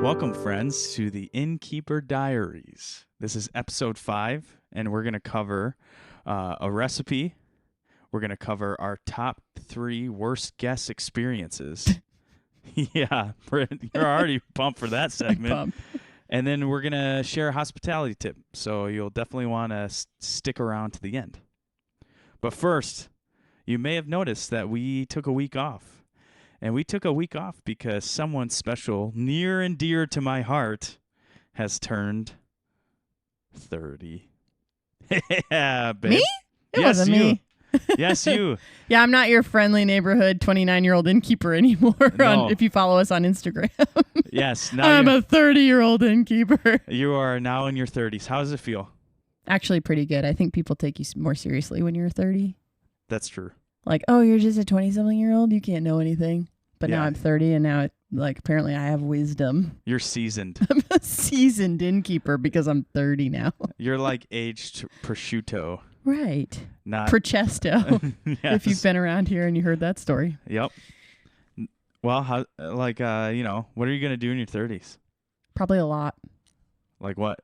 Welcome, friends, to the Innkeeper Diaries. This is episode 5, and we're going to cover a recipe. We're going to cover our top 3 worst guest experiences. Yeah, Britt, you're already pumped for that segment. And then we're going to share a hospitality tip, so you'll definitely want to stick around to the end. But first, you may have noticed that we took a week off. And we took a week off because someone special, near and dear to my heart, has turned 30. Yeah, babe. Me? It wasn't you. me. Yes, you. Yeah, I'm not your friendly neighborhood 29-year-old innkeeper anymore No. if you follow us on Instagram. Yes. Now I'm a 30-year-old innkeeper. You are now in your 30s. How does it feel? Actually, pretty good. I think people take you more seriously when you're 30. That's true. Like, oh, you're just a 20-something-year-old? You can't know anything. But now I'm 30, and now, apparently I have wisdom. You're seasoned. I'm a seasoned innkeeper because I'm 30 now. You're like aged prosciutto. Right. Not Procesto. Yes. If you've been around here and you heard that story. Yep. Well, how, what are you going to do in your 30s? Probably a lot. Like what?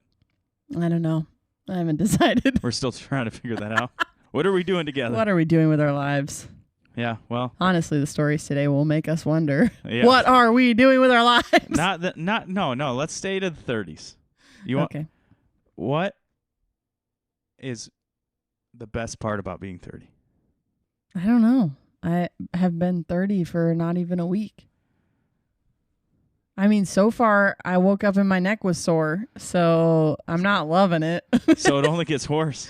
I don't know. I haven't decided. We're still trying to figure that out. What are we doing together? What are we doing with our lives? Yeah, well. Honestly, the stories today will make us wonder. Yeah. What are we doing with our lives? No. Let's stay to the 30s. Okay. What is the best part about being 30? I don't know. I have been 30 for not even a week. I mean, so far, I woke up and my neck was sore, so I'm not loving it. So it only gets worse.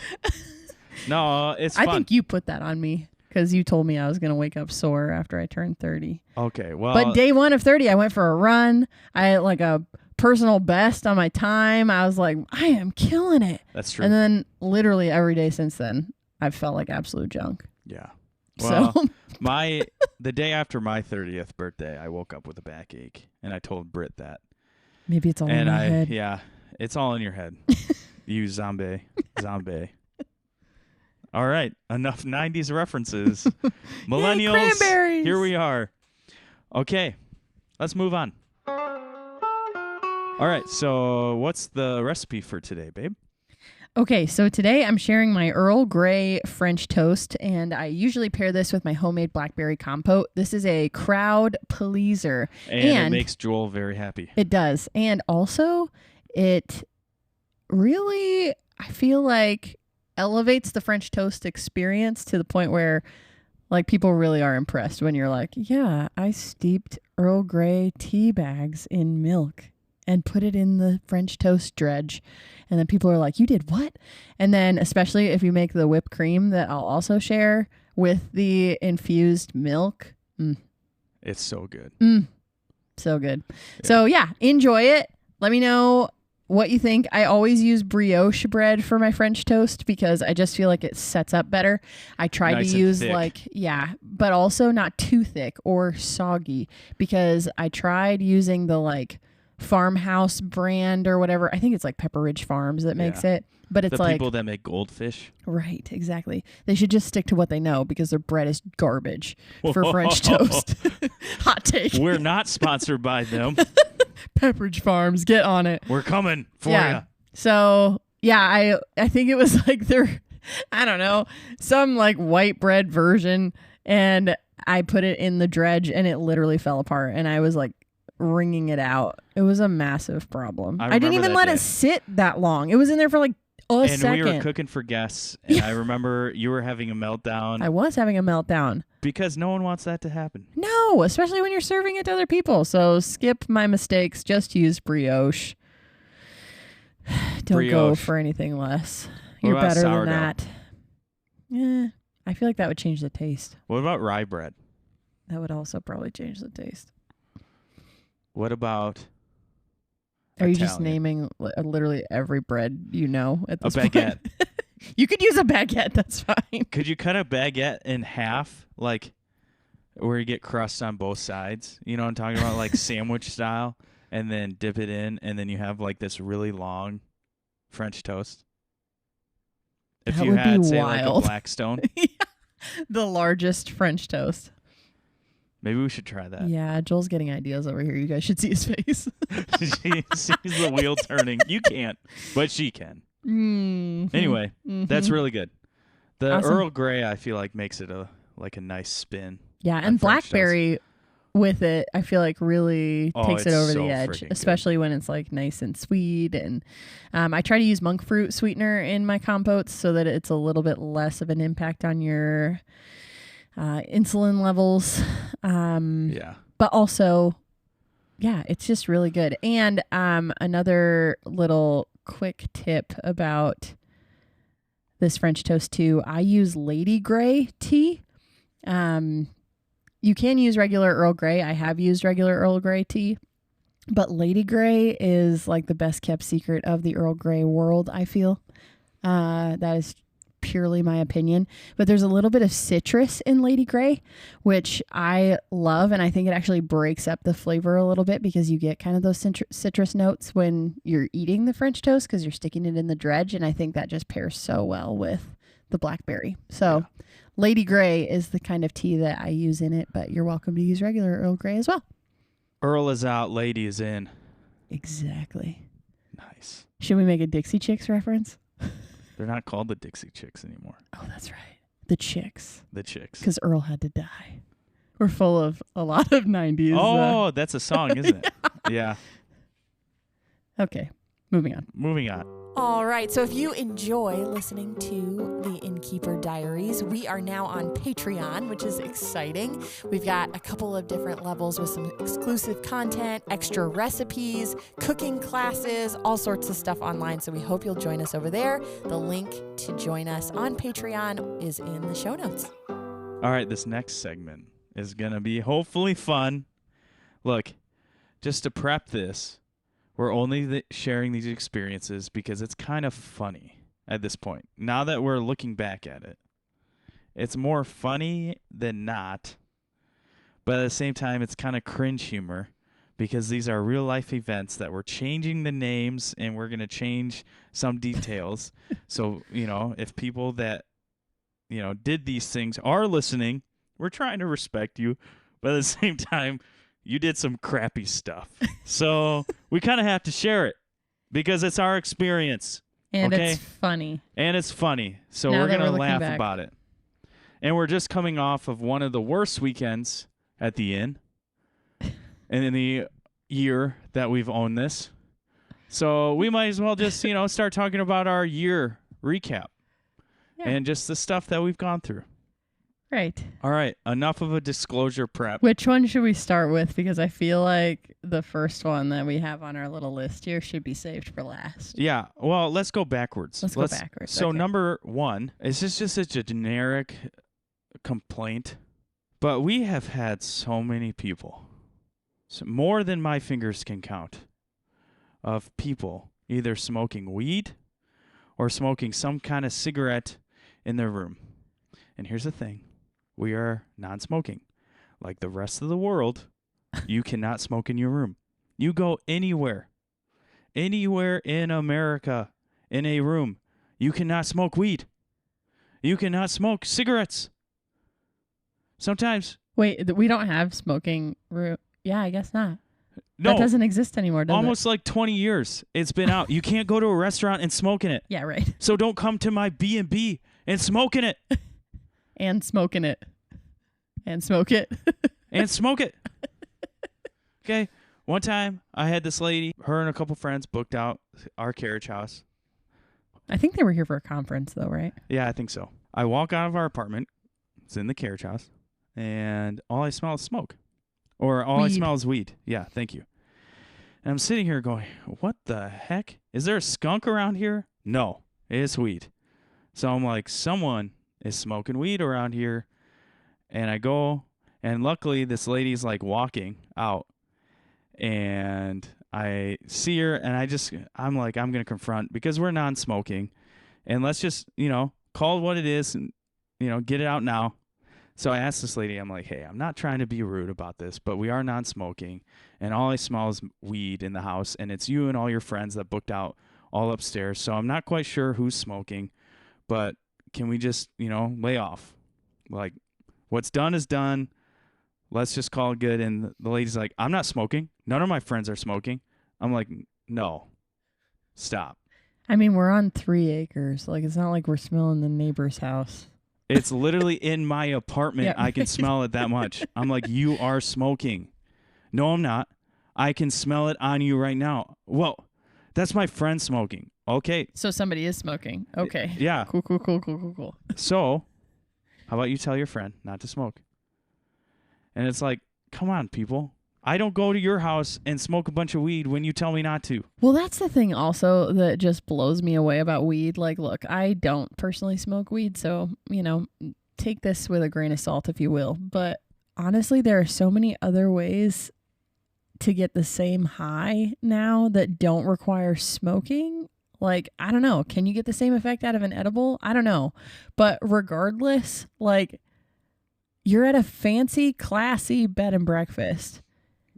No, it's fun. I think you put that on me because you told me I was going to wake up sore after I turned 30. Okay, well. But day 1 of 30, I went for a run. I had like a personal best on my time. I was like, I am killing it. That's true. And then literally every day since then, I've felt like absolute junk. Yeah. Well, So the day after my 30th birthday, I woke up with a backache, and I told Britt that. maybe it's all in my head. Yeah, it's all in your head. You zombie. All right, enough 90s references. Millennials, cranberries. Here we are. Okay, let's move on. All right, so what's the recipe for today, babe? Okay, so today I'm sharing my Earl Gray French toast, and I usually pair this with my homemade blackberry compote. This is a crowd pleaser. And it makes Joel very happy. It does. And also, it really, I feel like, elevates the French toast experience to the point where like people really are impressed when you're like, yeah, I steeped Earl Grey tea bags in milk and put it in the French toast dredge. And then people are like, you did what? And then especially if you make the whipped cream that I'll also share with the infused milk. It's so good. So good. Yeah. So yeah, enjoy it. Let me know what you think. I always use brioche bread for my French toast because I just feel like it sets up better. I tried to use but also not too thick or soggy because I tried using the farmhouse brand or whatever. I think it's like Pepper Ridge Farms that makes it, but it's the people that make goldfish. Right, exactly. They should just stick to what they know because their bread is garbage for French toast. Hot take. We're not sponsored by them. Pepperidge Farms, get on it. We're coming for you. So, yeah, I think it was like some white bread version, and I put it in the dredge, and it literally fell apart, and I was wringing it out. It was a massive problem. I didn't even let it sit that long. It was in there for a second. And we were cooking for guests, and I remember you were having a meltdown. I was having a meltdown. Because no one wants that to happen. No, especially when you're serving it to other people. So skip my mistakes. Just use brioche. Don't go for anything less. You're better than that. Yeah, I feel like that would change the taste. What about rye bread? That would also probably change the taste. What about Are you just naming literally every bread you know at this point? A baguette. You could use a baguette. That's fine. Could you cut a baguette in half, where you get crust on both sides? You know what I'm talking about? Sandwich style, and then dip it in, and then you have this really long French toast. If that you would had, be say, wild. a Blackstone. The largest French toast. Maybe we should try that. Yeah, Joel's getting ideas over here. You guys should see his face. She sees the wheel turning. You can't, but she can. Mm-hmm. Anyway, that's really good. The Awesome. Earl Grey, I feel like, makes it a nice spin. Yeah, on and French toast. blackberry with it, I feel like really takes it it's over so the edge, freaking especially when it's like nice and sweet. And I try to use Monkfruit sweetener in my compotes so that it's a little bit less of an impact on your insulin levels. Yeah. But also, yeah, it's just really good. And another little quick tip about this French toast too, I use Lady Grey tea. You can use regular Earl Grey. I have used regular Earl Grey tea, but Lady Grey is like the best kept secret of the Earl Grey world, I feel. That is purely my opinion, but there's a little bit of citrus in Lady Grey, which I love, and I think it actually breaks up the flavor a little bit because you get kind of those citrus notes when you're eating the French toast because you're sticking it in the dredge, and I think that just pairs so well with the blackberry. So Lady Grey is the kind of tea that I use in it, but you're welcome to use regular Earl Grey as well. Earl is out, lady is in. Exactly. Nice. Should we make a Dixie Chicks reference? They're not called the Dixie Chicks anymore. Oh, that's right. The Chicks. The Chicks. Because Earl had to die. We're full of a lot of 90s. Oh, that's a song, isn't it? Yeah. Okay. Moving on. Moving on. All right, so if you enjoy listening to the Innkeeper Diaries, we are now on Patreon, which is exciting. We've got a couple of different levels with some exclusive content, extra recipes, cooking classes, all sorts of stuff online. So we hope you'll join us over there. The link to join us on Patreon is in the show notes. All right, this next segment is going to be hopefully fun. Look, just to prep this, we're only sharing these experiences because it's kind of funny at this point. Now that we're looking back at it, it's more funny than not. But at the same time, it's kind of cringe humor because these are real life events that we're changing the names and we're going to change some details. So, if people that, did these things are listening, we're trying to respect you. But at the same time, you did some crappy stuff. So we kind of have to share it because it's our experience. And okay? it's funny. And it's funny. So Now we're that going to we're looking laugh back. about it. And we're just coming off of one of the worst weekends at the inn in the year that we've owned this. So we might as well just, start talking about our year recap and just the stuff that we've gone through. Right. All right. Enough of a disclosure prep. Which one should we start with? Because I feel like the first one that we have on our little list here should be saved for last. Yeah. Well, let's go backwards. Let's go backwards. So okay. number one, is this just such a generic complaint? But we have had so many people, more than my fingers can count, of people either smoking weed or smoking some kind of cigarette in their room. And here's the thing. We are non-smoking. Like the rest of the world, you cannot smoke in your room. You go anywhere in America, in a room, you cannot smoke weed. You cannot smoke cigarettes. Sometimes. Wait, we don't have smoking room. Yeah, I guess not. No, that doesn't exist anymore, does almost like 20 years it's been out. You can't go to a restaurant and smoke in it. Yeah, right. So don't come to my B&B and smoke in it. And smoking it. And smoke it. And smoke it. Okay. One time I had this lady, her and a couple friends booked out our carriage house. I think they were here for a conference though, right? Yeah, I think so. I walk out of our apartment. It's in the carriage house. And all I smell is smoke. Or all I smell is weed. Yeah, thank you. And I'm sitting here going, what the heck? Is there a skunk around here? No, it's weed. So I'm like, someone is smoking weed around here. And I go, and luckily this lady's like walking out. And I see her, and I'm like, I'm going to confront, because we're non-smoking. And let's just, call it what it is and, get it out now. So I asked this lady, I'm like, hey, I'm not trying to be rude about this, but we are non-smoking, and all I smell is weed in the house, and it's you and all your friends that booked out all upstairs. So I'm not quite sure who's smoking, but can we just, lay off? Like, what's done is done. let's just call it good. And the lady's like, I'm not smoking. None of my friends are smoking. I'm like, no, stop. I mean, we're on 3 acres. Like, it's not like we're smelling the neighbor's house. It's literally in my apartment. Yeah. I can smell it that much. I'm like, you are smoking. No, I'm not. I can smell it on you right now. Well, that's my friend smoking. Okay. So somebody is smoking. Okay. Yeah. Cool. So, how about you tell your friend not to smoke? And it's like, come on, people. I don't go to your house and smoke a bunch of weed when you tell me not to. Well, that's the thing also that just blows me away about weed. Like, look, I don't personally smoke weed, so, take this with a grain of salt, if you will. But honestly, there are so many other ways to get the same high now that don't require smoking. Like, I don't know. Can you get the same effect out of an edible? I don't know. But regardless, like, you're at a fancy, classy bed and breakfast.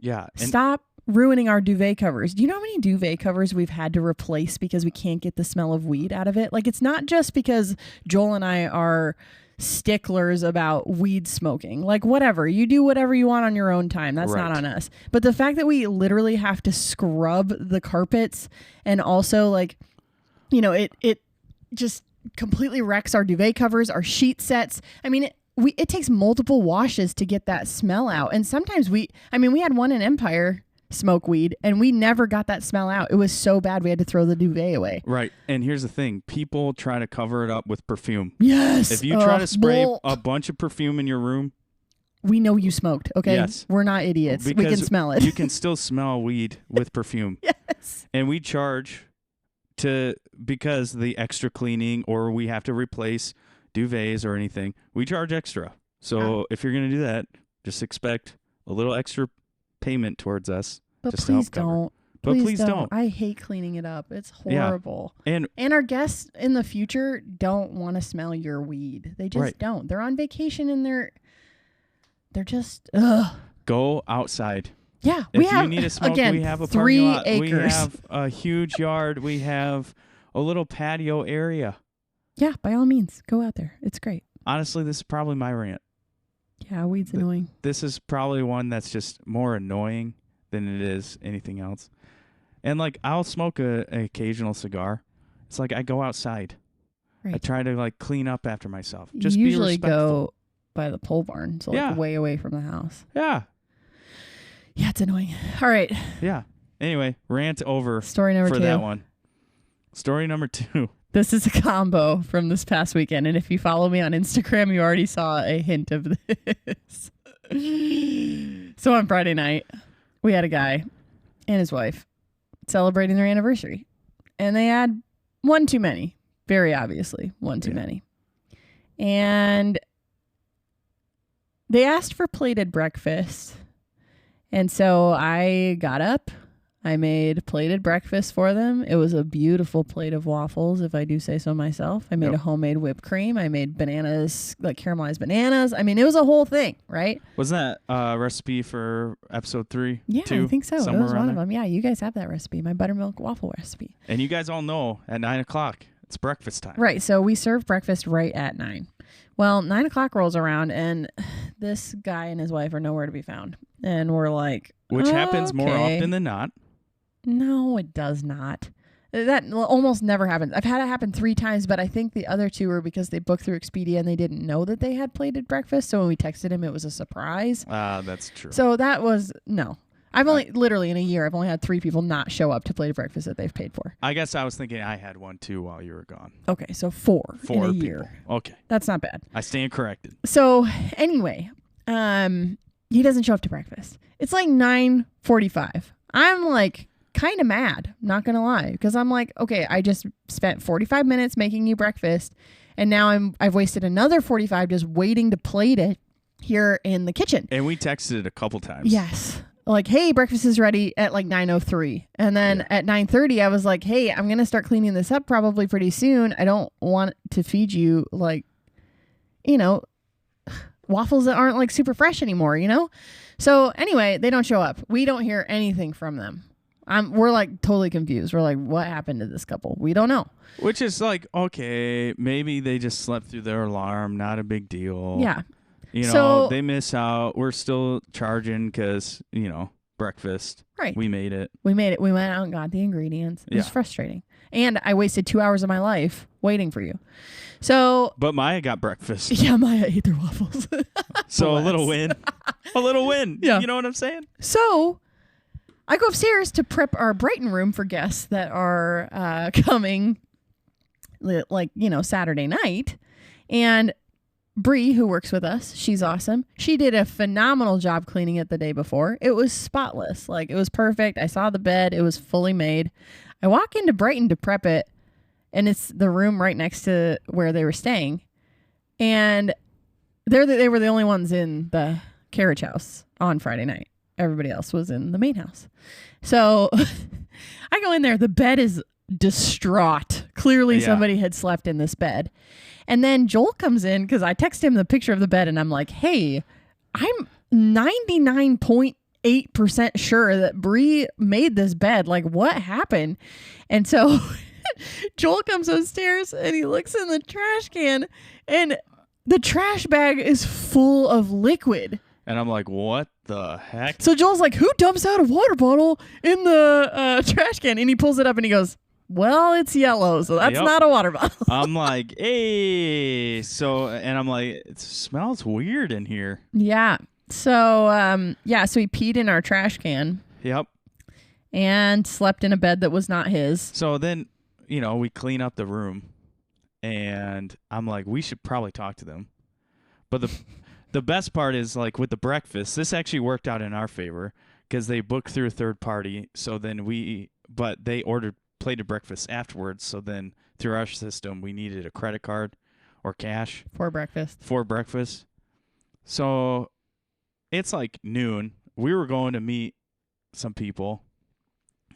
Yeah. Stop ruining our duvet covers. Do you know how many duvet covers we've had to replace because we can't get the smell of weed out of it? Like, it's not just because Joel and I are sticklers about weed smoking. Like, whatever. You do whatever you want on your own time. That's Right. not on us. But the fact that we literally have to scrub the carpets and also, like, it just completely wrecks our duvet covers, our sheet sets. I mean, it takes multiple washes to get that smell out. And sometimes we had one in Empire smoke weed and we never got that smell out. It was so bad we had to throw the duvet away. Right. And here's the thing. People try to cover it up with perfume. Yes. If you try to spray a bunch of perfume in your room. We know you smoked, okay? Yes. We're not idiots. We can smell it. You can still smell weed with perfume. Yes. And we charge because the extra cleaning or we have to replace duvets or anything, we charge extra. So if you're going to do that, just expect a little extra payment towards us. But just please to help cover. don't. But please don't. I hate cleaning it up. It's horrible. Yeah. And our guests in the future don't want to smell your weed. They just don't. They're on vacation and they're just Go outside. Yeah, If you need to smoke, we have a 3 parking lot. acres. We have a huge yard. We have a little patio area. Yeah, by all means, go out there. It's great. Honestly, this is probably my rant. Yeah, weed's annoying. This is probably one that's just more annoying than it is anything else. And like, I'll smoke an occasional cigar. It's like I go outside. Right. I try to like clean up after myself. Just you be usually respectful. go by the pole barn, so like way away from the house. Yeah. Yeah, it's annoying. All right. Yeah. Anyway, rant over. Story number 2. For that one. Story number 2. This is a combo from this past weekend, and if you follow me on Instagram, you already saw a hint of this. So on Friday night, we had a guy and his wife celebrating their anniversary, and they had one too many. Very obviously, one too many. And they asked for plated breakfast. And so I got up. I made plated breakfast for them. It was a beautiful plate of waffles, if I do say so myself. I made a homemade whipped cream. I made bananas, like caramelized bananas. I mean, it was a whole thing, right? Wasn't that a recipe for episode 3? Yeah, 2, I think so. It somewhere was around one of there? them. Yeah, you guys have that recipe, my buttermilk waffle recipe. And you guys all know at 9 o'clock, it's breakfast time. Right. So we serve breakfast right at 9. Well, 9 o'clock rolls around and this guy and his wife are nowhere to be found. And we're like, Which happens more okay. often than not. No, it does not. That almost never happens. I've had it happen 3 times, but I think the other 2 were because they booked through Expedia and they didn't know that they had plated breakfast. So when we texted him, it was a surprise. That's true. So that was, no. I've only, literally in a year, I've only had 3 people not show up to plated breakfast that they've paid for. I guess I was thinking I had one too while you were gone. Okay, so 4 in a year. People. Okay. That's not bad. I stand corrected. So anyway, he doesn't show up to breakfast. It's like 9:45. I'm like kind of mad, not gonna lie, because I'm like, okay, I just spent 45 minutes making you breakfast, and now I've wasted another 45 just waiting to plate it here in the kitchen. And we texted it a couple times. Yes. Like, hey, breakfast is ready at like 9:03. And then at 9:30, I was like, hey, I'm going to start cleaning this up probably pretty soon. I don't want to feed you like, waffles that aren't like super fresh anymore, So anyway, they don't show up. We don't hear anything from them. We're like totally confused. We're like, what happened to this couple? We don't know. Which is like, okay, maybe they just slept through their alarm. Not a big deal. Yeah. You know, So- they miss out. We're still charging because, breakfast. Right. We made it. We made it. We went out and got the ingredients. It was Yeah. frustrating. And I wasted 2 hours of my life waiting for you. So, But Maya got breakfast. yeah, Maya ate their waffles. So a Bless. little win. A little win. Yeah. You know what I'm saying? So, I go upstairs to prep our Brighton room for guests that are coming, Saturday night. And Bree, who works with us, she's awesome. She did a phenomenal job cleaning it the day before. It was spotless. Like, it was perfect. I saw the bed. It was fully made. I walk into Brighton to prep it, and it's the room right next to where they were staying. And they were the only ones in the carriage house on Friday night. Everybody else was in the main house. So I go in there. The bed is distraught. Clearly Yeah. somebody had slept in this bed. And then Joel comes in because I text him the picture of the bed and I'm like, hey, I'm 99.8% sure that Bree made this bed. Like, what happened? And so Joel comes upstairs and he looks in the trash can and the trash bag is full of liquid. And I'm like, what the heck? So Joel's like, who dumps out a water bottle in the trash can? And he pulls it up and he goes, well, it's yellow, so that's Yep. not a water bottle. I'm like, hey. So, and I'm like, it smells weird in here. Yeah. So, so he peed in our trash can Yep. and slept in a bed that was not his. So then, we clean up the room. And I'm like, we should probably talk to them. But the best part is, like, with the breakfast, this actually worked out in our favor because they booked through a third party. So then but they ordered plated breakfast afterwards. So then through our system, we needed a credit card or cash For breakfast. for breakfast. So it's like noon. We were going to meet some people.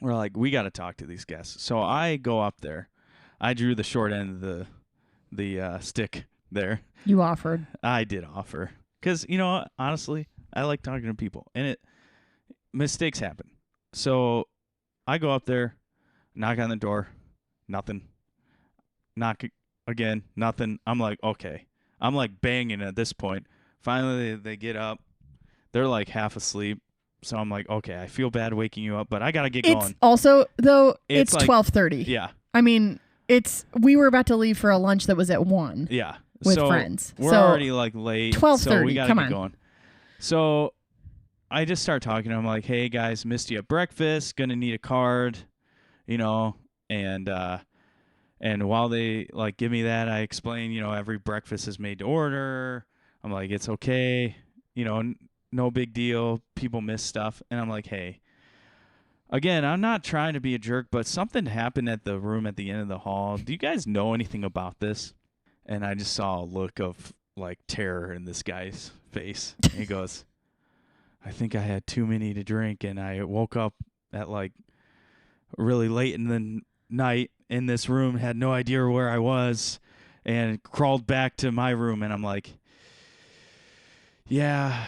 We're like, we got to talk to these guests. So I go up there. I drew the short end of the stick there. You offered. I did offer. Because, honestly, I like talking to people. And mistakes happen. So I go up there, knock on the door, nothing. Knock again, nothing. I'm like, okay. I'm like banging at this point. Finally, they get up. They're like half asleep. So I'm like, okay, I feel bad waking you up, but I got to get It's going. also, though, it's like- 12:30. Yeah. I mean, we were about to leave for a lunch that was at 1. Yeah. With so friends. We're So, already like late. So 12:30, we gotta come get on. going. So I just start talking to him like, hey guys, missed you at breakfast, gonna need a card, and while they like give me that, I explain, every breakfast is made to order. I'm like, it's okay, no big deal. People miss stuff. And I'm like, hey, again, I'm not trying to be a jerk, but something happened at the room at the end of the hall. Do you guys know anything about this? And I just saw a look of like terror in this guy's face. And he goes, I think I had too many to drink and I woke up at like really late in the night in this room, had no idea where I was, and crawled back to my room. And I'm like, yeah.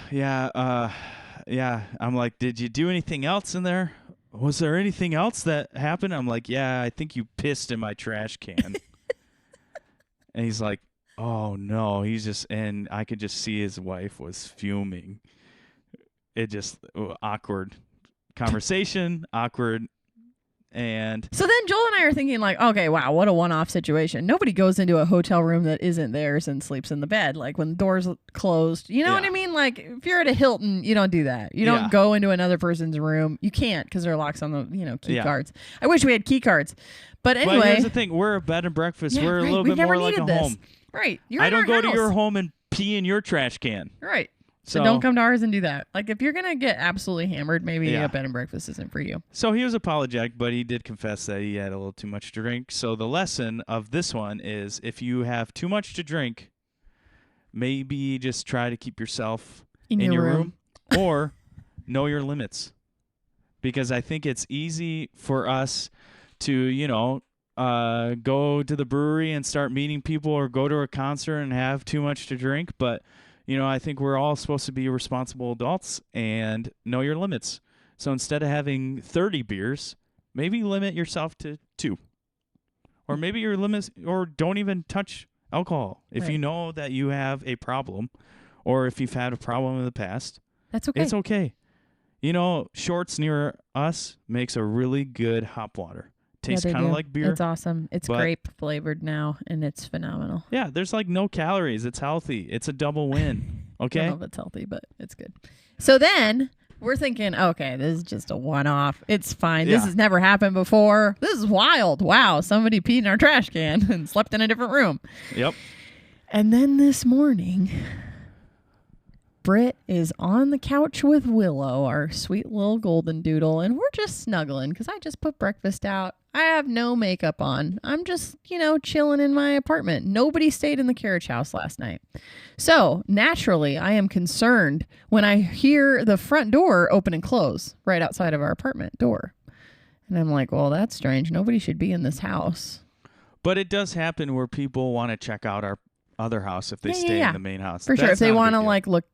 I'm like, did you do anything else in there? Was there anything else that happened? I'm like, yeah, I think you pissed in my trash can. And he's like, oh no, and I could just see his wife was fuming. It just awkward conversation, awkward. And So then Joel and I are thinking like, okay, wow, what a one-off situation. Nobody goes into a hotel room that isn't theirs and sleeps in the bed. Like when the door's closed, you know what I mean? Like if you're at a Hilton, you don't do that. You don't go into another person's room. You can't because there are locks on the, key cards. I wish we had key cards. But anyway. But here's the thing. We're a bed and breakfast. Yeah, we're a right. little We've bit never more like a needed this. home. Right. You're I in don't our go to house. your home and pee in your trash can. Right. So don't come to ours and do that. Like if you're going to get absolutely hammered, maybe a bed and breakfast isn't for you. So he was apologetic, but he did confess that he had a little too much to drink. So the lesson of this one is if you have too much to drink, maybe just try to keep yourself in your room or know your limits. Because I think it's easy for us to, go to the brewery and start meeting people or go to a concert and have too much to drink. But I think we're all supposed to be responsible adults and know your limits. So instead of having 30 beers, maybe limit yourself to 2. Or maybe your limits, or don't even touch alcohol if you know that you have a problem or if you've had a problem in the past, That's okay. it's okay. You know, Shorts near us makes a really good hop water. Tastes kind of like beer. It's awesome. It's grape flavored now, and it's phenomenal. Yeah, there's like no calories. It's healthy. It's a double win. Okay? I don't know if it's healthy, but it's good. So then we're thinking, okay, this is just a one-off. It's fine. Yeah. This has never happened before. This is wild. Wow, somebody peed in our trash can and slept in a different room. Yep. And then this morning, Britt is on the couch with Willow, our sweet little golden doodle, and we're just snuggling because I just put breakfast out. I have no makeup on. I'm just, chilling in my apartment. Nobody stayed in the carriage house last night. So naturally, I am concerned when I hear the front door open and close right outside of our apartment door. And I'm like, well, that's strange. Nobody should be in this house. But it does happen where people want to check out our other house if they stay in the main house. For sure. If they want to look,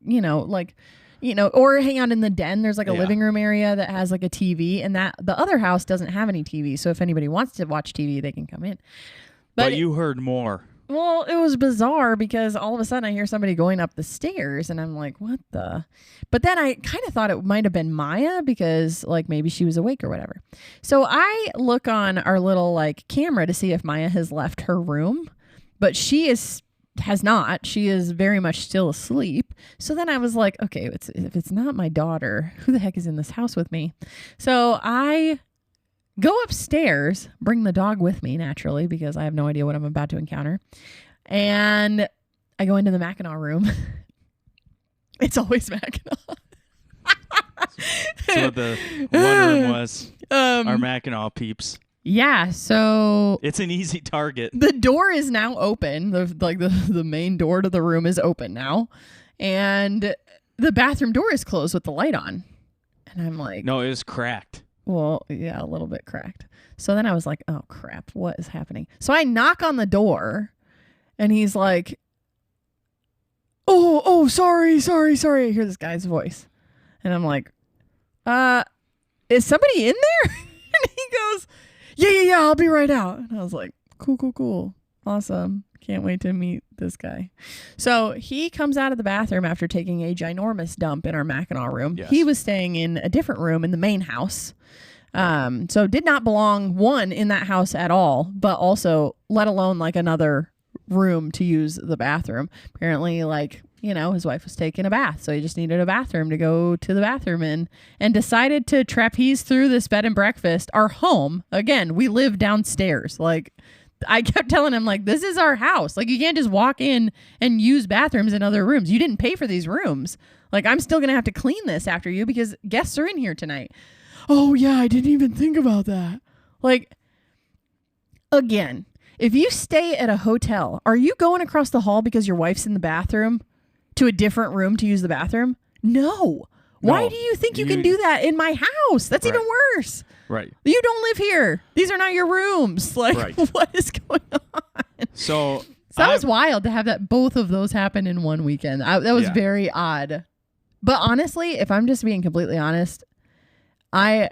or hang out in the den, there's like a living room area that has like a TV, and that the other house doesn't have any TV. So if anybody wants to watch TV, they can come in. But you heard more. Well, it was bizarre because all of a sudden I hear somebody going up the stairs and I'm like, what the? But then I kind of thought it might have been Maya because like maybe she was awake or whatever. So I look on our little like camera to see if Maya has left her room, but has not. She is very much still asleep. So then I was like, okay, if it's not my daughter, who the heck is in this house with me? So I go upstairs, bring the dog with me naturally because I have no idea what I'm about to encounter. And I go into the Mackinac room. It's always Mackinac. That's what the one room was. Our Mackinac peeps. Yeah, so it's an easy target. The door is now open. The main door to the room is open now. And the bathroom door is closed with the light on. And I'm like, no, it was cracked. Well, yeah, a little bit cracked. So then I was like, oh crap, what is happening? So I knock on the door and he's like, oh, sorry. I hear this guy's voice. And I'm like, is somebody in there? And he goes, yeah, I'll be right out. And I was like, cool. Awesome. Can't wait to meet this guy. So he comes out of the bathroom after taking a ginormous dump in our Mackinac room. Yes. He was staying in a different room in the main house. So did not belong, in that house at all, but also let alone like another room to use the bathroom. Apparently his wife was taking a bath. So he just needed a bathroom to go to the bathroom in and decided to trapeze through this bed and breakfast. Our home, again, we live downstairs. Like I kept telling him this is our house. Like you can't just walk in and use bathrooms in other rooms. You didn't pay for these rooms. Like I'm still going to have to clean this after you because guests are in here tonight. Oh yeah, I didn't even think about that. Like again, if you stay at a hotel, are you going across the hall because your wife's in the bathroom to a different room to use the bathroom? No. Why do you think you can do that in my house? That's even worse. Right. You don't live here. These are not your rooms. What is going on? So that was wild to have both of those happen in one weekend. That was very odd. But honestly, if I'm just being completely honest, I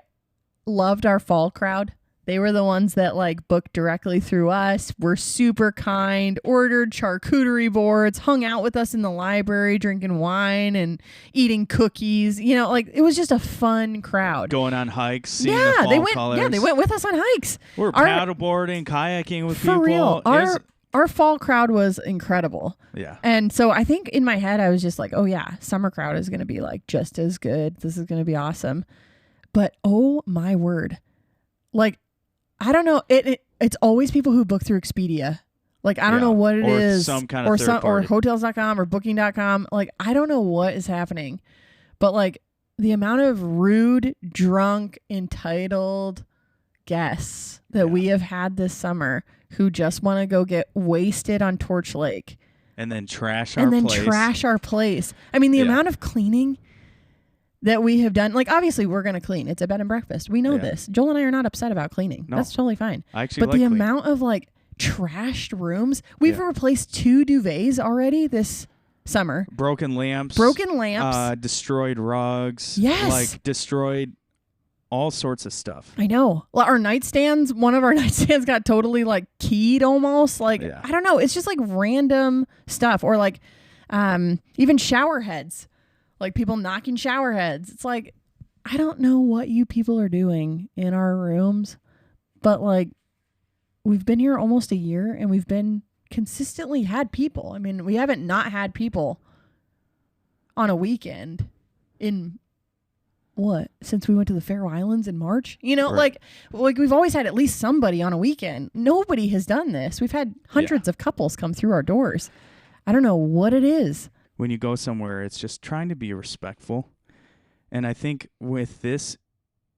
loved our fall crowd. They were the ones that booked directly through us, were super kind, ordered charcuterie boards, hung out with us in the library, drinking wine and eating cookies. It was just a fun crowd. Going on hikes, seeing the fall colors. Yeah, they went with us on hikes. We're paddleboarding, kayaking with people. For real. Our fall crowd was incredible. Yeah. And so I think in my head, I was just like, oh yeah, summer crowd is going to be just as good. This is going to be awesome. But oh my word. I don't know. It's always people who book through Expedia. I don't know what it is. Some kind of third party. Or hotels.com or booking.com. I don't know what is happening. But the amount of rude, drunk, entitled guests that we have had this summer who just want to go get wasted on Torch Lake. And then trash our place. I mean, the amount of cleaning that we have done, obviously we're going to clean. It's a bed and breakfast. We know this. Joel and I are not upset about cleaning. No. That's totally fine. But the amount of trashed rooms, we've replaced 2 duvets already this summer. Broken lamps. Destroyed rugs. Yes. Destroyed all sorts of stuff. I know. Our nightstands, one of our nightstands got totally keyed almost. I don't know. It's just random stuff. Or Even shower heads, like people knocking shower heads. It's like, I don't know what you people are doing in our rooms, but like we've been here almost a year and we've been consistently had people. I mean, we haven't not had people on a weekend in since we went to the Faroe Islands in March, Right. like we've always had at least somebody on a weekend. Nobody has done this. We've had hundreds of couples come through our doors. I don't know what it is. When you go somewhere, it's just trying to be respectful. And I think with this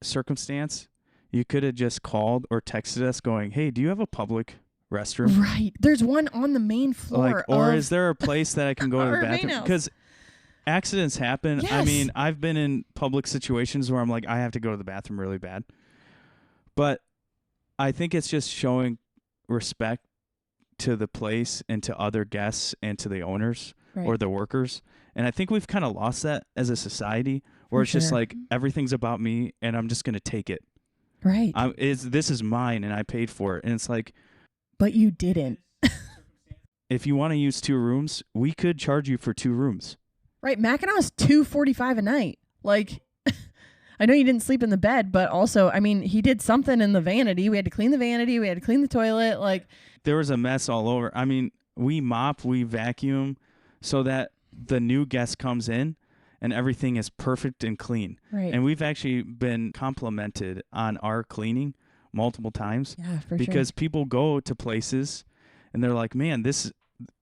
circumstance, you could have just called or texted us going, hey, do you have a public restroom? Right. There's one on the main floor. Or is there a place that I can go to the our main bathroom? house. Because accidents happen. I Yes. mean, I've been in public situations where I'm like, I have to go to the bathroom really bad. But I think it's just showing respect to the place and to other guests and to the owners Right. or the workers. And I think we've kind of lost that as a society where For it's just sure. like everything's about me and I'm just going to take it. Right. This is mine and I paid for it. And it's like, But you didn't. if you want to use 2 rooms, we could charge you for 2 rooms. Right. Mackinaw's $245 a night. Like, I know you didn't sleep in the bed, but also, I mean, he did something in the vanity. We had to clean the vanity. We had to clean the toilet. Like, There was a mess all over. I mean, we mop, we vacuum so that the new guest comes in and everything is perfect and clean. right. And we've actually been complimented on our cleaning multiple times Yeah, for because people go to places and they're like, man,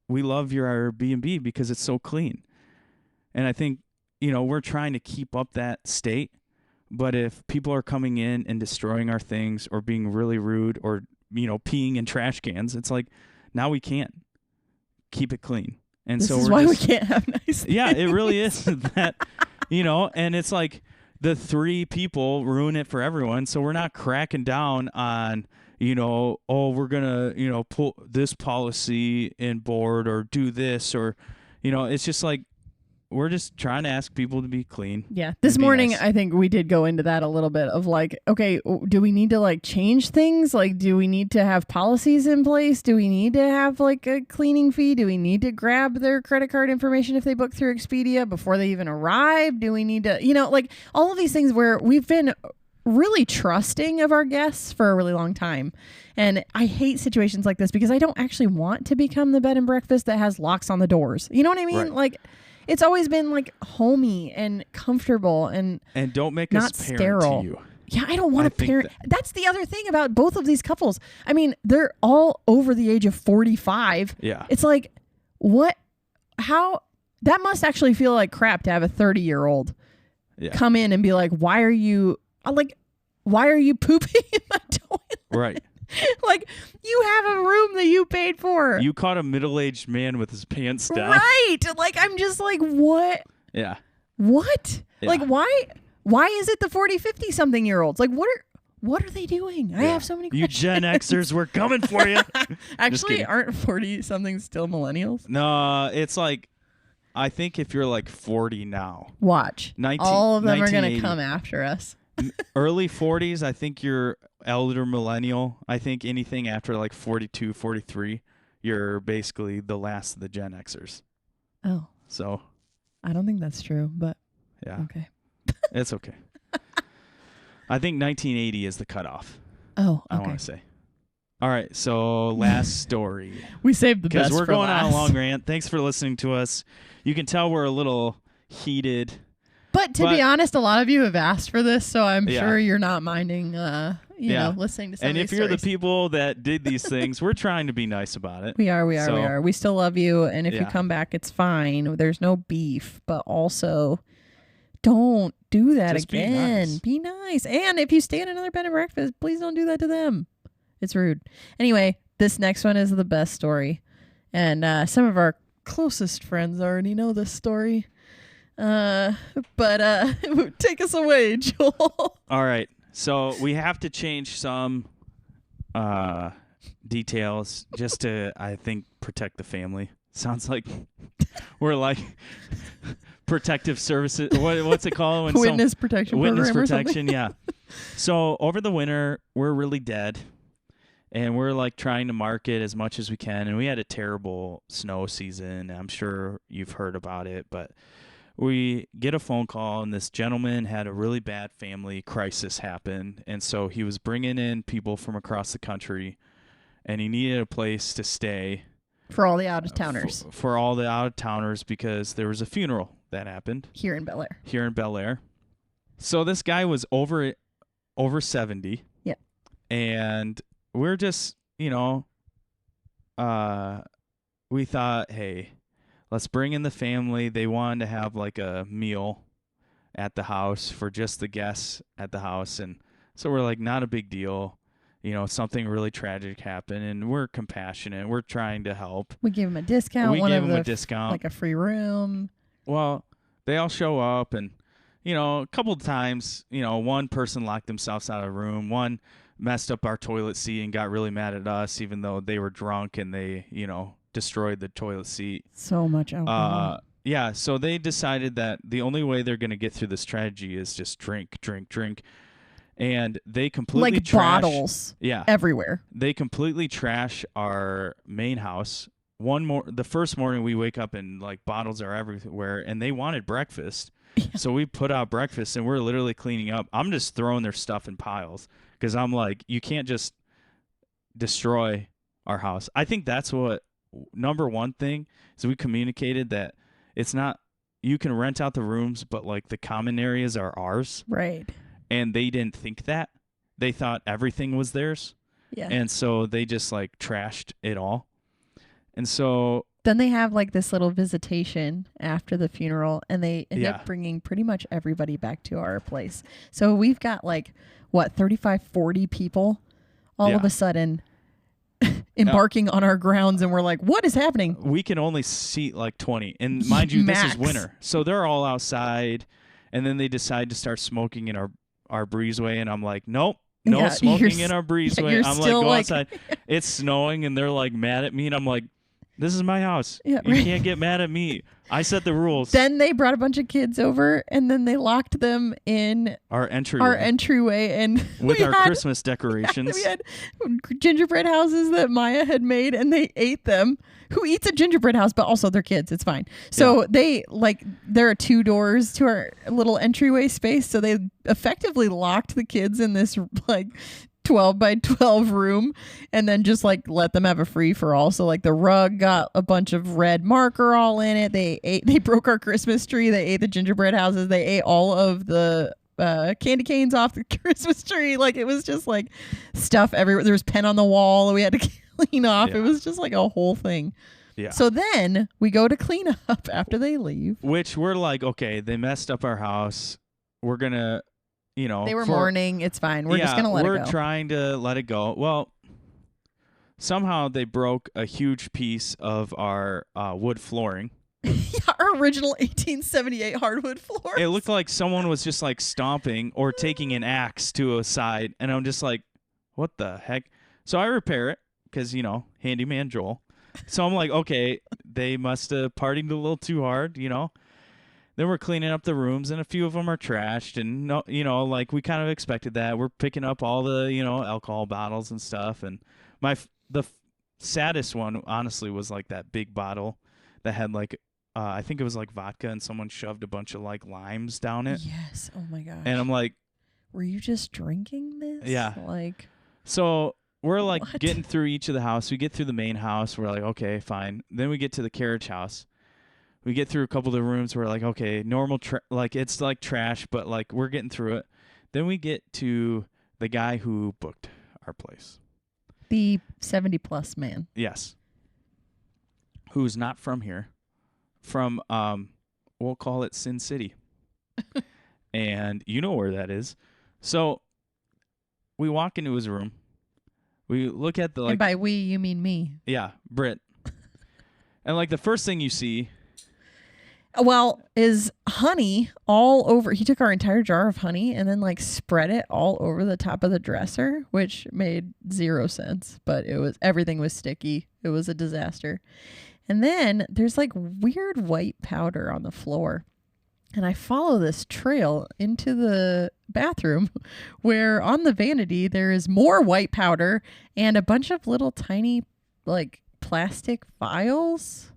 we love your Airbnb because it's so clean. And I think, we're trying to keep up that state. But if people are coming in and destroying our things or being really rude or, peeing in trash cans, it's like, now we can't keep it clean. And This so is we're why just, we can't have nice yeah, it things. really is that, and it's like the 3 people ruin it for everyone. So we're not cracking down on, we're going to, pull this policy in board or do this or, it's just like, we're just trying to ask people to be clean. Yeah. This and be morning, nice. I think we did go into that a little bit of like, okay, do we need to like change things? Like, do we need to have policies in place? Do we need to have like a cleaning fee? Do we need to grab their credit card information if they book through Expedia before they even arrive? Do we need to, like all of these things where we've been really trusting of our guests for a really long time. And I hate situations like this because I don't actually want to become the bed and breakfast that has locks on the doors. You know what I mean? Right. Like, it's always been like homey and comfortable and don't make not us parent sterile. to you. Yeah, I don't want I to think parent. That's the other thing about both of these couples. I mean, they're all over the age of 45. Yeah. It's like, how, that must actually feel like crap to have a 30-year-old Yeah. come in and be like, why are you pooping in my toilet? Right. Like, you have a room that you paid for. You caught a middle-aged man with his pants down. Right. Like, I'm just like, what? Yeah. What? Yeah. Like, why is it the 40, 50 something year olds? Like, what are they doing? I have so many You questions. Gen Xers, we're coming for you. Actually, kidding. aren't 40 something still millennials? No, it's like, I think if you're like 40 now, Watch. 19 All of them are going to 1980. come after us. Early 40s, I think you're elder millennial. I think anything after like 42, 43, you're basically the last of the Gen Xers. Oh, So, I don't think that's true, but yeah, okay. it's okay. I think 1980 is the cutoff, Oh, I okay. want to say. All right, so last story. We saved the Because best we're for going on a last. long rant. Thanks for listening to us. You can tell we're a little heated. But to be honest, a lot of you have asked for this, so I'm Yeah. sure you're not minding, listening to some And of if these you're the stories. people that did these things, we're trying to be nice about it. We are. So- We still love you, and if you Yeah. come back, it's fine. There's no beef, but also don't do that Just be again. nice. Be nice. And if you stay at another bed and breakfast, please don't do that to them. It's rude. Anyway, this next one is the best story, and some of our closest friends already know this story. But take us away, Joel. All right. So we have to change some details just to, I think, protect the family. Sounds like we're like protective services. What's it called? When Witness protection witness program or something. protection, yeah. So over the winter, we're really dead. And we're like trying to market as much as we can. And we had a terrible snow season. I'm sure you've heard about it, but we get a phone call, and this gentleman had a really bad family crisis happen. And so he was bringing in people from across the country, and he needed a place to stay For all the out-of-towners. For all the out-of-towners, because there was a funeral that happened. Here in Bel Air. So this guy was over 70. Yeah. And we're just, we thought, hey, let's bring in the family. They wanted to have like a meal at the house for just the guests at the house. And so we're like, not a big deal. Something really tragic happened, and we're compassionate. We're trying to help. We give them a discount. We give them a discount. Like a free room. Well, they all show up, and, a couple of times, one person locked themselves out of a room. One messed up our toilet seat and got really mad at us, even though they were drunk and they, destroyed the toilet seat. So much alcohol. Yeah, so they decided that the only way they're going to get through this tragedy is just drink. And they completely like bottles everywhere. They completely trash our main house. The first morning we wake up and like bottles are everywhere, and they wanted breakfast. Yeah. So we put out breakfast, and we're literally cleaning up. I'm just throwing their stuff in piles because I'm like, you can't just destroy our house. I think that's what number one thing is. We communicated that it's not, you can rent out the rooms, but like the common areas are ours. Right. And they didn't think that. They thought everything was theirs. Yeah. And so they just like trashed it all. And so then they have like this little visitation after the funeral, and they end up bringing pretty much everybody back to our place. So we've got like 35, 40 people all of a sudden embarking on our grounds, and we're like, what is happening? We can only seat like 20. And mind you, this is winter. So they're all outside, and then they decide to start smoking in our breezeway, and I'm like, nope, no smoking in our breezeway. I'm like, go outside. It's snowing, and they're like mad at me, and I'm like, this is my house. Yeah, you can't get mad at me. I set the rules. Then they brought a bunch of kids over, and then they locked them in our entryway, and with our Christmas decorations. We had gingerbread houses that Maya had made, and they ate them. Who eats a gingerbread house? But also they're kids. It's fine. So there are 2 doors to our little entryway space. So they effectively locked the kids in this like 12 by 12 room, and then just like let them have a free for all. So like the rug got a bunch of red marker all in it. They broke our Christmas tree. They ate the gingerbread houses. They ate all of the candy canes off the Christmas tree. Like it was just like stuff everywhere. There was pen on the wall we had to clean off. It was just like a whole thing. Yeah. So then we go to clean up after they leave. Which we're like, okay, they messed up our house. We're gonna, they were mourning. It's fine. We're just gonna let it go. We're trying to let it go. Well, somehow they broke a huge piece of our wood flooring. Our original 1878 hardwood floors. It looked like someone was just like stomping or taking an axe to a side, and I'm just like, what the heck? So I repair it because, handyman Joel. So I'm like, okay, they must have partied a little too hard, Then we're cleaning up the rooms, and a few of them are trashed, and like we kind of expected that. We're picking up all the alcohol bottles and stuff, and the saddest one honestly was like that big bottle that had like I think it was like vodka, and someone shoved a bunch of like limes down it. Yes. Oh my gosh. And I'm like, were you just drinking this? Yeah. Like. So we're like getting through each of the house. We get through the main house. We're like, okay, fine. Then we get to the carriage house. We get through a couple of the rooms. We're like, okay, normal, like it's like trash, but like we're getting through it. Then we get to the guy who booked our place. The 70-plus man. Yes. Who's not from here. From, we'll call it Sin City. And you know where that is. So we walk into his room. We look at the like. And by we, you mean me. Yeah, Britt. And like the first thing you see. Well, is honey all over. He took our entire jar of honey and then like spread it all over the top of the dresser, which made 0 sense. But everything was sticky. It was a disaster. And then there's like weird white powder on the floor. And I follow this trail into the bathroom where on the vanity there is more white powder and a bunch of little tiny like plastic vials.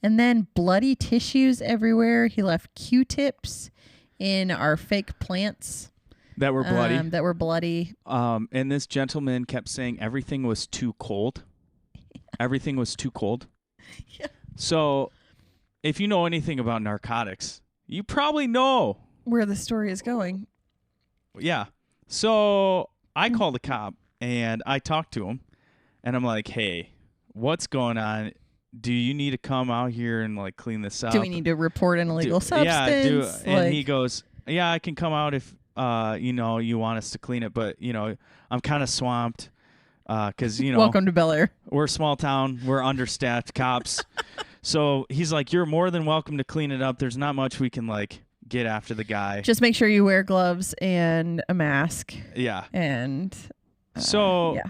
And then bloody tissues everywhere. He left Q-tips in our fake plants. That were bloody. And this gentleman kept saying everything was too cold. Everything was too cold. Yeah. So if you know anything about narcotics, you probably know where the story is going. Yeah. So I called the cop and I talked to him and I'm like, hey, what's going on? Do you need to come out here and like clean this up? Do we need to report an illegal substance? Yeah, and he goes, yeah, I can come out if you want us to clean it, but I'm kind of swamped because welcome to Bel Air. We're a small town, we're understaffed cops. So he's like, you're more than welcome to clean it up. There's not much we can like get after the guy. Just make sure you wear gloves and a mask. Yeah. And yeah.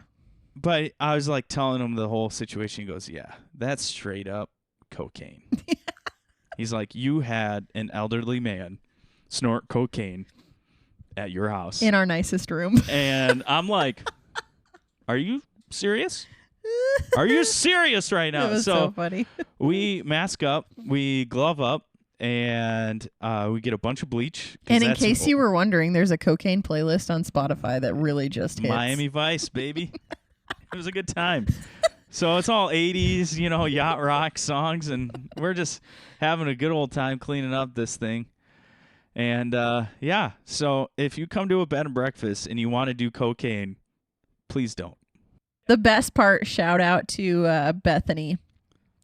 But I was like telling him the whole situation. He goes, yeah, that's straight up cocaine. He's like, you had an elderly man snort cocaine at your house. In our nicest room. And I'm like, are you serious? Are you serious right now? It was so funny. We mask up, we glove up, and we get a bunch of bleach. And in case you were wondering, there's a cocaine playlist on Spotify that really just hits. Miami Vice, baby. It was a good time. So it's all 80s, yacht rock songs, and we're just having a good old time cleaning up this thing. And, so if you come to a bed and breakfast and you want to do cocaine, please don't. The best part, shout out to Bethany,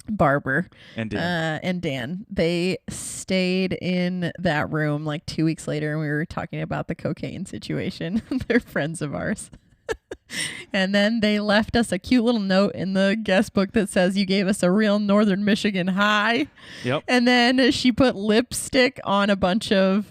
Barber, and Dan. They stayed in that room like 2 weeks later, and we were talking about the cocaine situation. They're friends of ours. And then they left us a cute little note in the guest book that says, you gave us a real Northern Michigan high. Yep. And then she put lipstick on a bunch of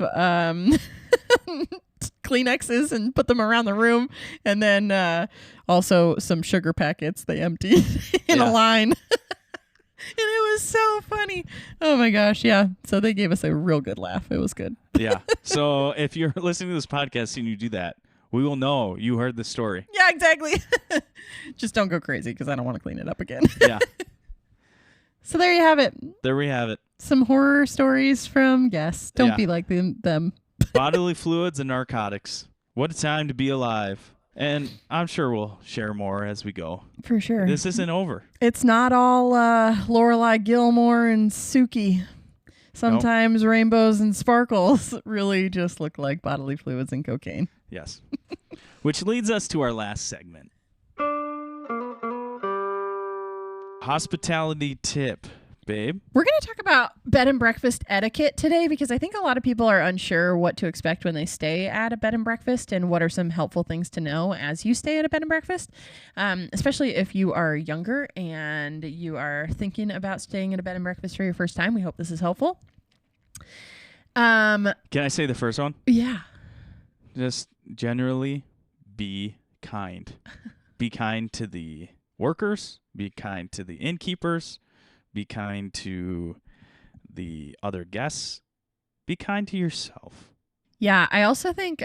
Kleenexes and put them around the room. And then also some sugar packets they emptied in a line. And it was so funny. Oh, my gosh. Yeah. So they gave us a real good laugh. It was good. Yeah. So if you're listening to this podcast and you do that, we will know you heard the story. Yeah, exactly. Just don't go crazy because I don't want to clean it up again. Yeah. So there you have it. There we have it. Some horror stories from guests. Don't be like them. Bodily fluids and narcotics. What a time to be alive. And I'm sure we'll share more as we go. For sure. This isn't over. It's not all Lorelai Gilmore and Suki. Sometimes rainbows and sparkles really just look like bodily fluids and cocaine. Yes. Which leads us to our last segment. Hospitality tip, babe. We're going to talk about bed and breakfast etiquette today because I think a lot of people are unsure what to expect when they stay at a bed and breakfast and what are some helpful things to know as you stay at a bed and breakfast, especially if you are younger and you are thinking about staying at a bed and breakfast for your first time. We hope this is helpful. Can I say the first one? Yeah. Just generally be kind. Be kind to the workers. Be kind to the innkeepers. Be kind to the other guests. Be kind to yourself. Yeah, I also think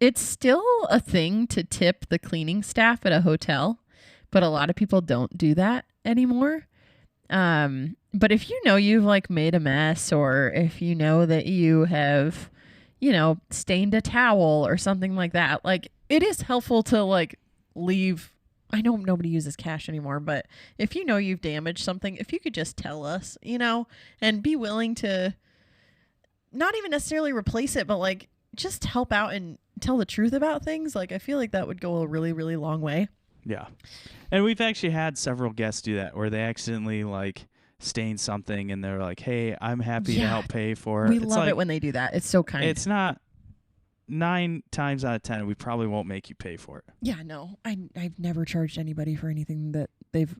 it's still a thing to tip the cleaning staff at a hotel, but a lot of people don't do that anymore. But if you know you've like made a mess, or if you know that you have, stained a towel or something like that, like it is helpful to like leave. I know nobody uses cash anymore, but if you know you've damaged something, if you could just tell us, and be willing to not even necessarily replace it, but like just help out and tell the truth about things. Like I feel like that would go a really, really long way. Yeah. And we've actually had several guests do that where they accidentally like stain something and they're like, hey, I'm happy to help pay for it. We love it when they do that. It's so kind. It's not 9 times out of 10, we probably won't make you pay for it. Yeah, no. I've never charged anybody for anything that they've...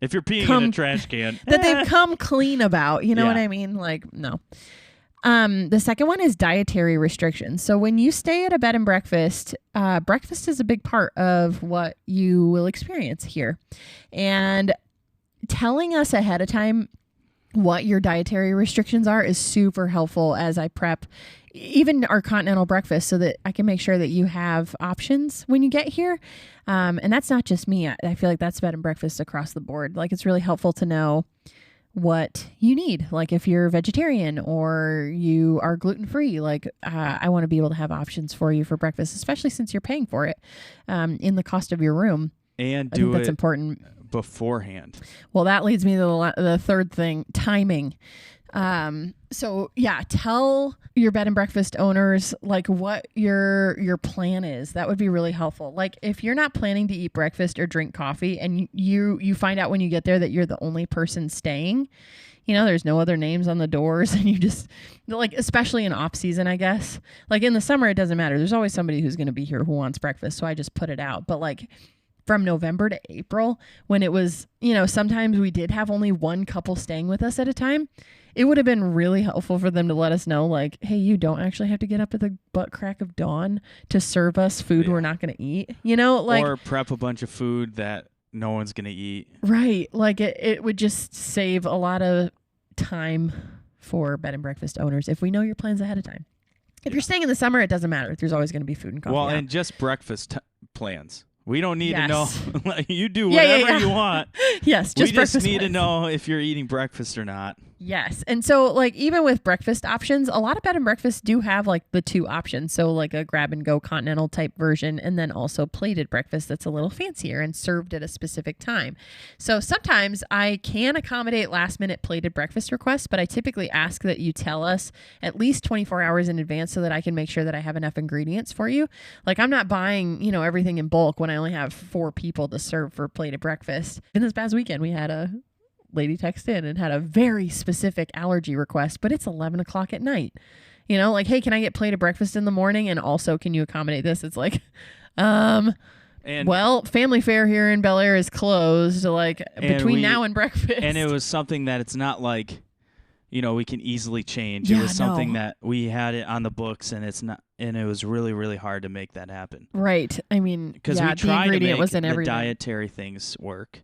If you're peeing in a trash can. That they've come clean about. You know what I mean? Like, no. The second one is dietary restrictions. So when you stay at a bed and breakfast, breakfast is a big part of what you will experience here. And telling us ahead of time what your dietary restrictions are is super helpful as I prep even our continental breakfast so that I can make sure that you have options when you get here. And that's not just me. I feel like that's bed and breakfast across the board. Like it's really helpful to know what you need. Like if you're vegetarian or you are gluten-free, like I want to be able to have options for you for breakfast, especially since you're paying for it in the cost of your room. And I think that's important beforehand. Well, that leads me to the third thing, timing. So yeah, tell your bed and breakfast owners like what your plan is. That would be really helpful. Like if you're not planning to eat breakfast or drink coffee and you find out when you get there that you're the only person staying, you know, there's no other names on the doors and you just like, especially in off season, I guess, like in the summer, it doesn't matter. There's always somebody who's going to be here who wants breakfast. So I just put it out. But like from November to April, when it was, you know, sometimes we did have only one couple staying with us at a time, it would have been really helpful for them to let us know, like, hey, you don't actually have to get up at the butt crack of dawn to serve us food we're not going to eat, you know, like, or prep a bunch of food that no one's going to eat. Right. Like it would just save a lot of time for bed and breakfast owners if we know your plans ahead of time. If you're staying in the summer, it doesn't matter. There's always going to be food and coffee. Well, out. and just breakfast plans. We don't need to know. Like, you do Yeah, whatever you want. Yes, we just breakfast need to plans. know if you're eating breakfast or not. Yes. And so like even with breakfast options, a lot of bed and breakfasts do have like the two options. So like a grab and go continental type version and then also plated breakfast that's a little fancier and served at a specific time. So sometimes I can accommodate last minute plated breakfast requests, but I typically ask that you tell us at least 24 hours in advance so that I can make sure that I have enough ingredients for you. Like I'm not buying, you know, everything in bulk when I only have 4 people to serve for plated breakfast. In this past weekend, we had a lady text in and had a very specific allergy request, but it's 11 o'clock at night. You know, like, hey, can I get plated breakfast in the morning? And also, can you accommodate this? It's like, well, family fare here in Bel Air is closed, like between now and breakfast. And it was something that it's not like, you know, we can easily change. Yeah, it was something that we had it on the books, and it's not, and it was really, really hard to make that happen. Right. I mean, because we the tried to ingredient make was in the everything. dietary things work.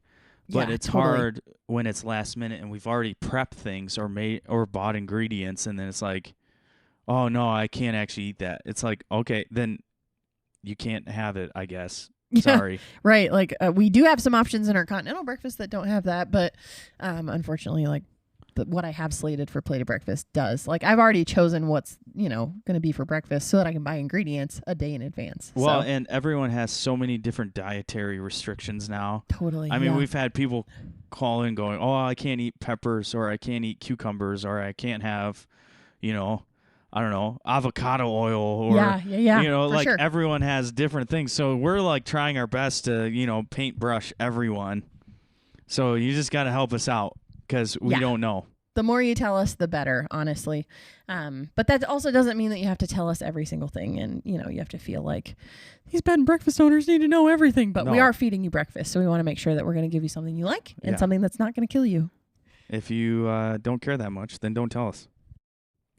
But it's hard when it's last minute and we've already prepped things or made or bought ingredients, and then it's like, oh no, I can't actually eat that. It's like, okay, then you can't have it, I guess. Sorry. Right. Like we do have some options in our continental breakfast that don't have that, but unfortunately, like what I have slated for plated breakfast does. Like I've already chosen what's, you know, going to be for breakfast so that I can buy ingredients a day in advance. Well, so. And everyone has so many different dietary restrictions now. Totally. I mean, we've had people call in going, oh, I can't eat peppers, or I can't eat cucumbers, or I can't have, you know, I don't know, avocado oil, or, you know, like everyone has different things. So we're like trying our best to, you know, paintbrush everyone. So you just got to help us out. Because we don't know. The more you tell us, the better, honestly. But that also doesn't mean that you have to tell us every single thing. And, you know, you have to feel like these bed and breakfast owners need to know everything. But we are feeding you breakfast. So we want to make sure that we're going to give you something you like and something that's not going to kill you. If you don't care that much, then don't tell us.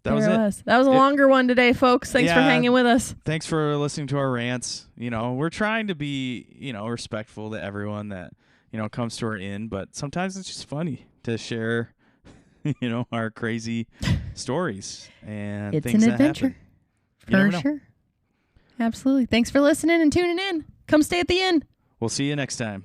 That was it. That was a longer one today, folks. Thanks for hanging with us. Thanks for listening to our rants. You know, we're trying to be, you know, respectful to everyone that, you know, comes to our inn. But sometimes it's just funny to share, you know, our crazy stories and it's things an that adventure. happen. For sure. Absolutely. Thanks for listening and tuning in. Come stay at the inn. We'll see you next time.